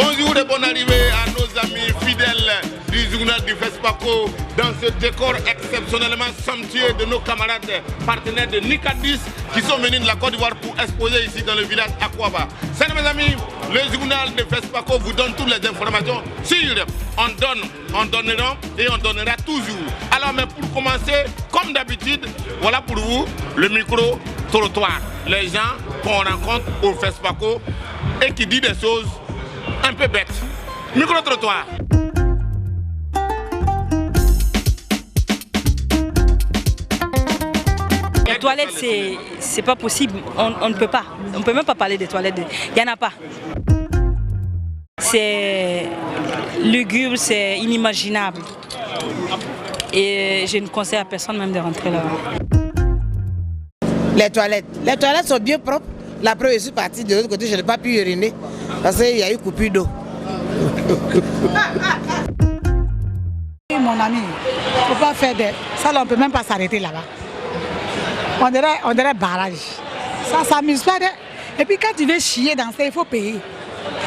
Bonjour et bonne arrivée à nos amis fidèles du journal du FESPACO dans ce décor exceptionnellement somptueux de nos camarades partenaires de Nicadis qui sont venus de la Côte d'Ivoire pour exposer ici dans le village Akwaba. C'est mes amis, le journal de FESPACO vous donne toutes les informations sur on donnera et on donnera toujours. Alors mais pour commencer, comme d'habitude, voilà pour vous le micro-trottoir. Les gens qu'on rencontre au FESPACO et qui disent des choses un peu bêtes. Micro-trottoir. Les toilettes, c'est pas possible. On ne peut pas. On ne peut même pas parler des toilettes. Il n'y en a pas. C'est lugubre, c'est inimaginable. Et je ne conseille à personne même de rentrer là-bas. Les toilettes sont bien propres. La preuve, je suis partie de l'autre côté, je n'ai pas pu uriner parce qu'il y a eu coupure d'eau. Mon ami, il ne faut pas faire des... Ça, on ne peut même pas s'arrêter là-bas. On dirait barrage. Ça ne s'amuse pas. Et puis quand tu veux chier, danser, il faut payer.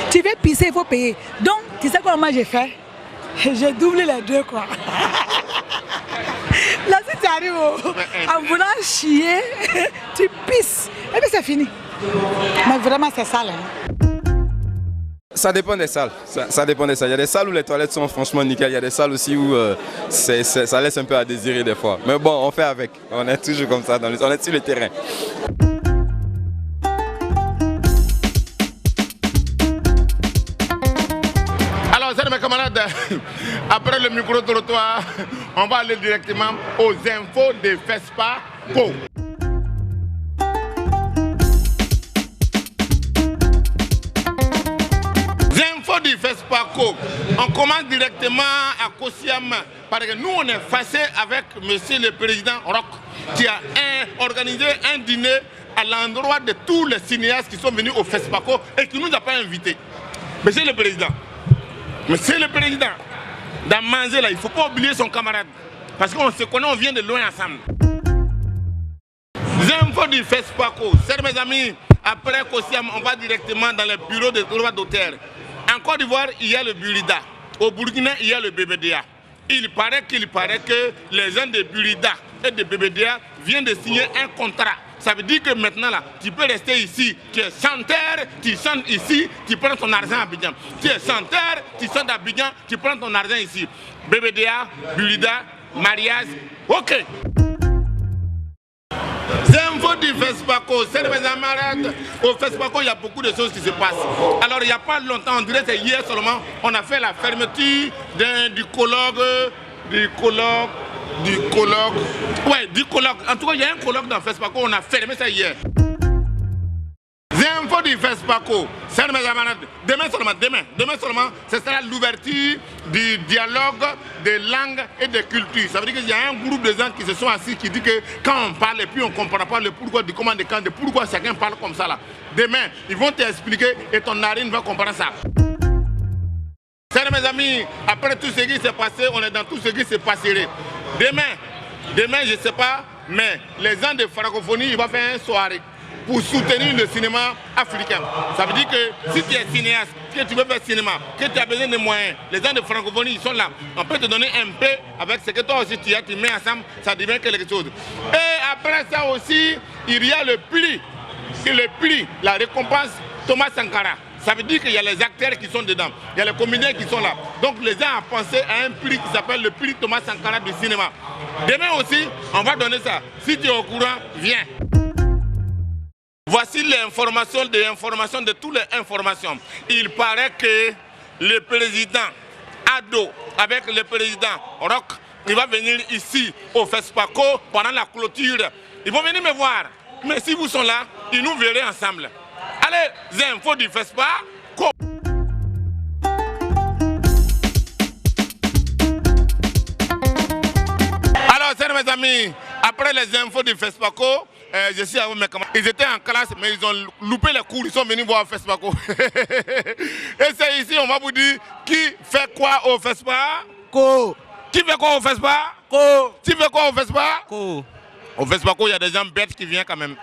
Tu veux pisser, il faut payer. Donc, tu sais comment j'ai fait? J'ai doublé les deux, quoi. Là, si tu arrives en voulant chier, tu pisses. Et puis c'est fini. Mais vraiment, c'est sale. Ça dépend des salles. Ça dépend des salles. Il y a des salles où les toilettes sont franchement nickel. Il y a des salles aussi où ça laisse un peu à désirer des fois. Mais bon, on fait avec. On est toujours comme ça. On est sur le terrain. Alors, c'est mes camarades. Après le micro-trottoir, on va aller directement aux infos de FESPACO. Du FESPACO. On commence directement à Kosiam parce que nous on est fâchés avec monsieur le président Roch qui a organisé un dîner à l'endroit de tous les cinéastes qui sont venus au FESPACO et qui ne nous a pas invités. Monsieur le président, dans manger là, il ne faut pas oublier son camarade parce qu'on se connaît, on vient de loin ensemble. Les infos du FESPACO, c'est mes amis, après Kosiam, on va directement dans les bureaux de droit d'auteur. En Côte d'Ivoire, il y a le Burida. Au Burkina, il y a le BBDA. Il paraît que les gens de Burida et de BBDA viennent de signer un contrat. Ça veut dire que maintenant, là, tu peux rester ici. Tu es chanteur, tu chantes ici, tu prends ton argent à Abidjan. Tu es chanteur, tu chantes à Abidjan, tu prends ton argent ici. BBDA, Burida, mariage, ok. Info du FESPACO, c'est mes camarades. Au FESPACO, il y a beaucoup de choses qui se passent. Alors, il n'y a pas longtemps, on dirait que c'est hier seulement, on a fait la fermeture du colloque. En tout cas, il y a un colloque dans FESPACO, on a fermé ça hier. Info du FESPACO, c'est mes camarades. Demain seulement, ce sera l'ouverture du dialogue des langues et des cultures. Ça veut dire qu'il y a un groupe de gens qui se sont assis qui dit que quand on parle et puis on ne comprend pas le pourquoi du comment, de quand, de pourquoi chacun parle comme ça là. Demain, ils vont t'expliquer et ton narine va comprendre ça. C'est mes amis, après tout ce qui s'est passé, on est dans tout ce qui se passerait. Demain, je ne sais pas, mais les gens de francophonie, ils vont faire une soirée pour soutenir le cinéma africain. Ça veut dire que si tu es cinéaste, que tu veux faire cinéma, que tu as besoin de moyens, les gens de francophonie, ils sont là. On peut te donner un peu avec ce que toi aussi tu as, tu mets ensemble, ça devient quelque chose. Et après ça aussi, il y a le prix, la récompense Thomas Sankara. Ça veut dire qu'il y a les acteurs qui sont dedans, il y a les comédiens qui sont là. Donc les gens ont pensé à un prix qui s'appelle le prix Thomas Sankara du cinéma. Demain aussi, on va donner ça. Si tu es au courant, viens. Voici les informations de toutes les informations. Il paraît que le président Ado, avec le président Roch, il va venir ici au FESPACO pendant la clôture. Ils vont venir me voir. Mais si vous sont là, ils nous verront ensemble. Allez, les infos du FESPACO. Alors, c'est mes amis, après les infos du FESPACO, je suis avec mes camarades. Ils étaient en classe, mais ils ont loupé les cours. Ils sont venus voir au FESPACO. Et c'est ici, on va vous dire qui fait quoi au FESPACO. Qui fait quoi au FESPACO. Qui fait quoi au FESPACO. Au FESPACO, il y a des gens bêtes qui viennent quand même.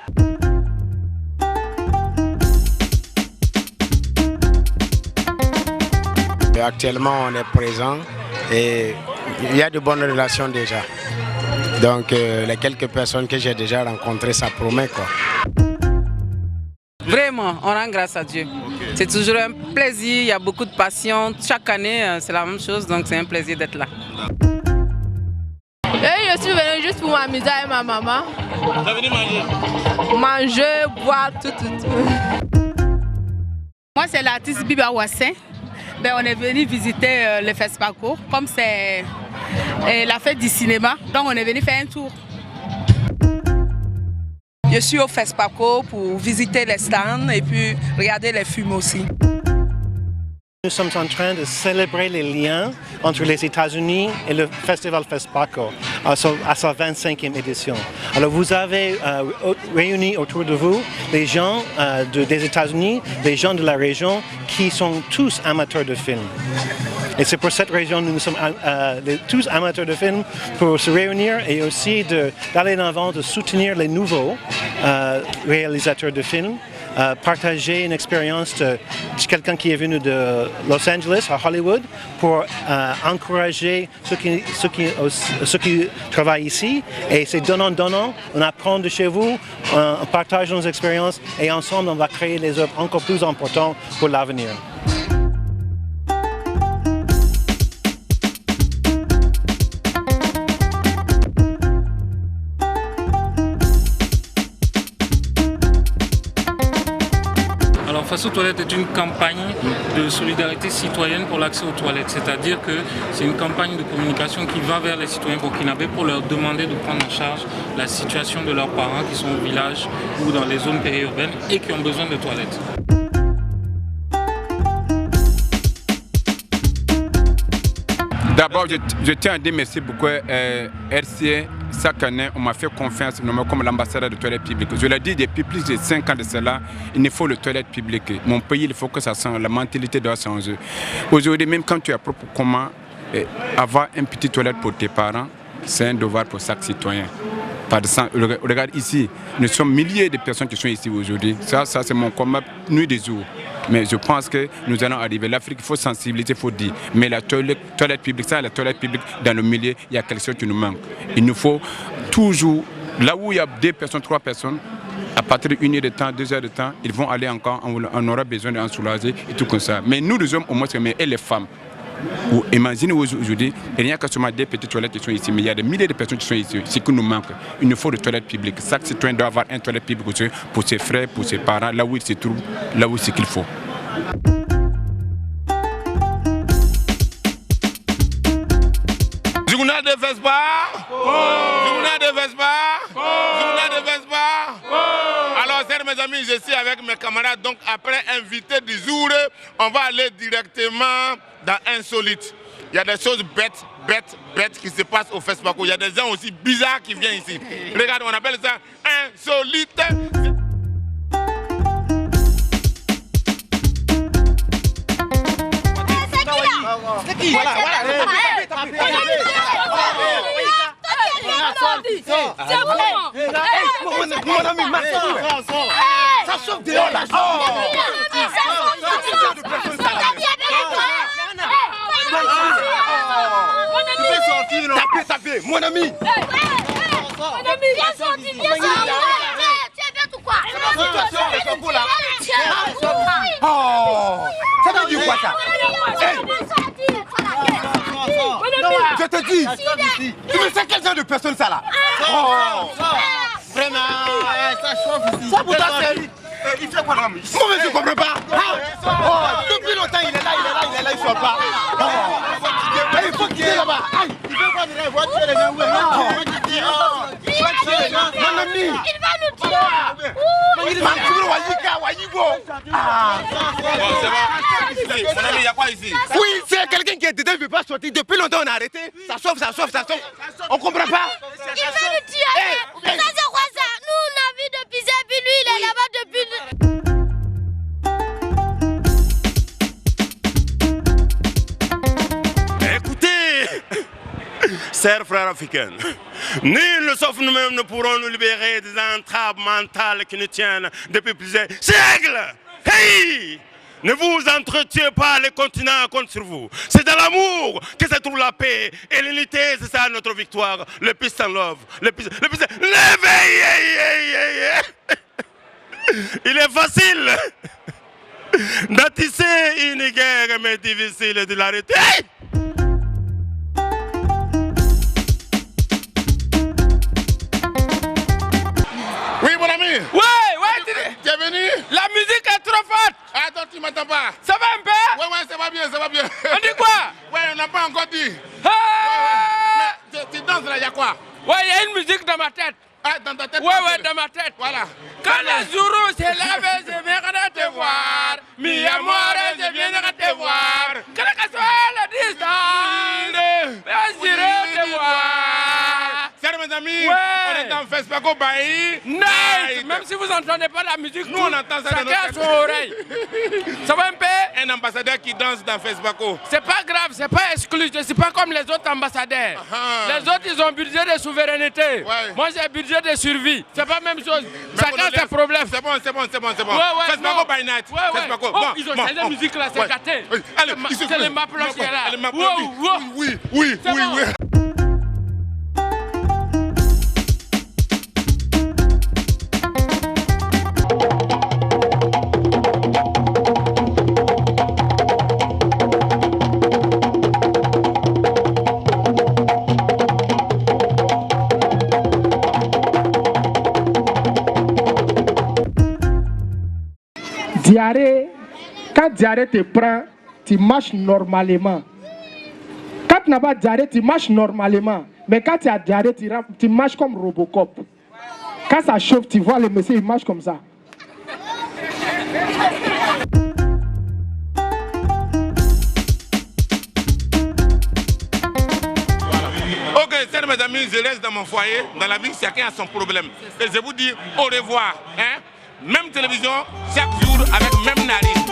actuellement on est présent et il y a de bonnes relations déjà. Donc les quelques personnes que j'ai déjà rencontrées, ça promet quoi. Vraiment, on rend grâce à Dieu. Okay. C'est toujours un plaisir, il y a beaucoup de passion. Chaque année, c'est la même chose, donc c'est un plaisir d'être là. Et je suis venue juste pour m'amuser avec ma maman. Vous êtes venu manger? Manger, boire, tout. Moi, c'est l'artiste Biba Ouassin. Ben, on est venu visiter le FESPACO, comme c'est la fête du cinéma, donc on est venu faire un tour. Je suis au FESPACO pour visiter les stands et puis regarder les films aussi. Nous sommes en train de célébrer les liens entre les États-Unis et le Festival FESPACO à sa 25e édition. Alors vous avez réuni autour de vous des gens des États-Unis, des gens de la région qui sont tous amateurs de films. Et c'est pour cette raison que nous sommes tous amateurs de films pour se réunir et aussi d'aller en avant, de soutenir les nouveaux réalisateurs de films. Partager une expérience de quelqu'un qui est venu de Los Angeles à Hollywood pour encourager ceux qui travaillent ici. Et c'est donnant, on apprend de chez vous, on partage nos expériences et ensemble on va créer des œuvres encore plus importantes pour l'avenir. Alors Face aux toilettes est une campagne de solidarité citoyenne pour l'accès aux toilettes, c'est-à-dire que c'est une campagne de communication qui va vers les citoyens burkinabés pour leur demander de prendre en charge la situation de leurs parents qui sont au village ou dans les zones périurbaines et qui ont besoin de toilettes. D'abord, je tiens à dire merci beaucoup RCA. Chaque année, on m'a fait confiance comme l'ambassadeur de toilettes publiques. Je l'ai dit depuis plus de 5 ans de cela, il nous faut le toilette publique. Mon pays, il faut que ça change, la mentalité doit changer. Aujourd'hui, même quand tu as propre comment avoir une petite toilette pour tes parents, c'est un devoir pour chaque citoyen. Par exemple, regarde ici, nous sommes milliers de personnes qui sont ici aujourd'hui. Ça c'est mon combat nuit et jour. Mais je pense que nous allons arriver. L'Afrique, il faut sensibiliser, il faut dire. Mais la toilette publique, ça, la toilette publique dans le milieu, il y a quelque chose qui nous manque. Il nous faut toujours, là où il y a 2 personnes, 3 personnes, à partir d'1 heure de temps, 2 heures de temps, ils vont aller encore, on aura besoin d'en soulager et tout comme ça. Mais nous, les hommes, au moins, et les femmes. Imaginez aujourd'hui, il n'y a que seulement 2 petites toilettes qui sont ici, mais il y a des milliers de personnes qui sont ici. Ce qui nous manque, il nous faut des toilettes publiques. Chaque citoyen doit avoir une toilette publique pour ses frères, pour ses parents, là où il se trouve, là où c'est qu'il faut. Journal de Vespa, journal de Vespa, journal de Vespa. Alors, chers mes amis, je suis avec mes camarades. Donc, après invité du jour, on va aller directement dans Insolite. Il y a des choses bêtes qui se passent au FESPACO. Il y a des gens aussi bizarres qui viennent ici. Regarde, on appelle ça Insolite. C'est qui? Voilà. Mon ami, ça sauve dehors là. Tapez, mon ami. Viens sortir. Tu es bête ou quoi? Ça veut dire quoi ça? Je te dis, tu me sais quel genre de personne ça là? Vraiment, ça chauffe ici. Ça pour toi c'est... Il fait quoi l'homme? Moi je ne comprends pas. Depuis longtemps il est là, il ne sort pas. Il faut quitter là-bas. Il veut prendre les voitures, les gens. Mon ami. Il va nous tuer. Il va nous tuer. Mon ami, il y a quoi ici? Oui, c'est quelqu'un qui est dedans, il ne veut pas sortir. Depuis longtemps on a arrêté. Ça sauve. On ne comprend pas. Il va nous tuer. Ça c'est quoi ça? Nous on a vu depuis ça, puis lui il est là-bas depuis... Chers frères africains, nul sauf nous-mêmes ne pourrons nous libérer des entraves mentales qui nous tiennent depuis plusieurs siècles. Hey! Ne vous entretuez pas les continents contre vous. C'est dans l'amour que se trouve la paix. Et l'unité, c'est ça notre victoire. Le peace and love. Le peace. Il est facile d'attiser une guerre, mais difficile de l'arrêter. Oui, mon ami. Ouais, tu es venu? La musique est trop forte. Attends, tu m'entends pas? Ça va un peu? Ouais, ça va bien, ça va bien. On dit quoi? Ouais, on n'a pas encore dit. Mais tu danses là, il y a quoi? Ouais, il y a une musique dans ma tête. Ah, dans ta tête? Ouais, dans ma tête. Voilà. Quand les jouraux se lèvent, je viens te voir. Mi amor, je viens te voir. Quelle que soit la distance, j'irai te voir. Salut mes amis, ouais. On est dans Fespaco Bailly. Nice. Même si vous n'entendez pas la musique, nous on entend ça dans chacun a son oreille. Ça va un peu? Un ambassadeur qui danse dans Fespaco. C'est pas grave, c'est pas exclu. Je suis pas comme les autres ambassadeurs. Les autres, ils ont budget de souveraineté. Ouais. Moi, j'ai budget de survie. C'est pas la même chose. Chacun ses problèmes. C'est bon. Ouais, Fespaco by night. Fespaco. Oh, ils ont changé la musique là, c'est gâté. Allez, c'est le Maplan qui est là. Oui. Diarrhée, quand diarrhée te prend, tu marches normalement. Quand tu n'as pas de diarrhée, tu marches normalement. Mais quand tu as diarrhée, tu marches comme Robocop. Quand ça chauffe, tu vois le monsieur, il marche comme ça. Ok, c'est mes amis, je reste dans mon foyer. Dans la vie, chacun a son problème. Et je vous dis au revoir. Hein? Même télévision, chaque jour avec même narine.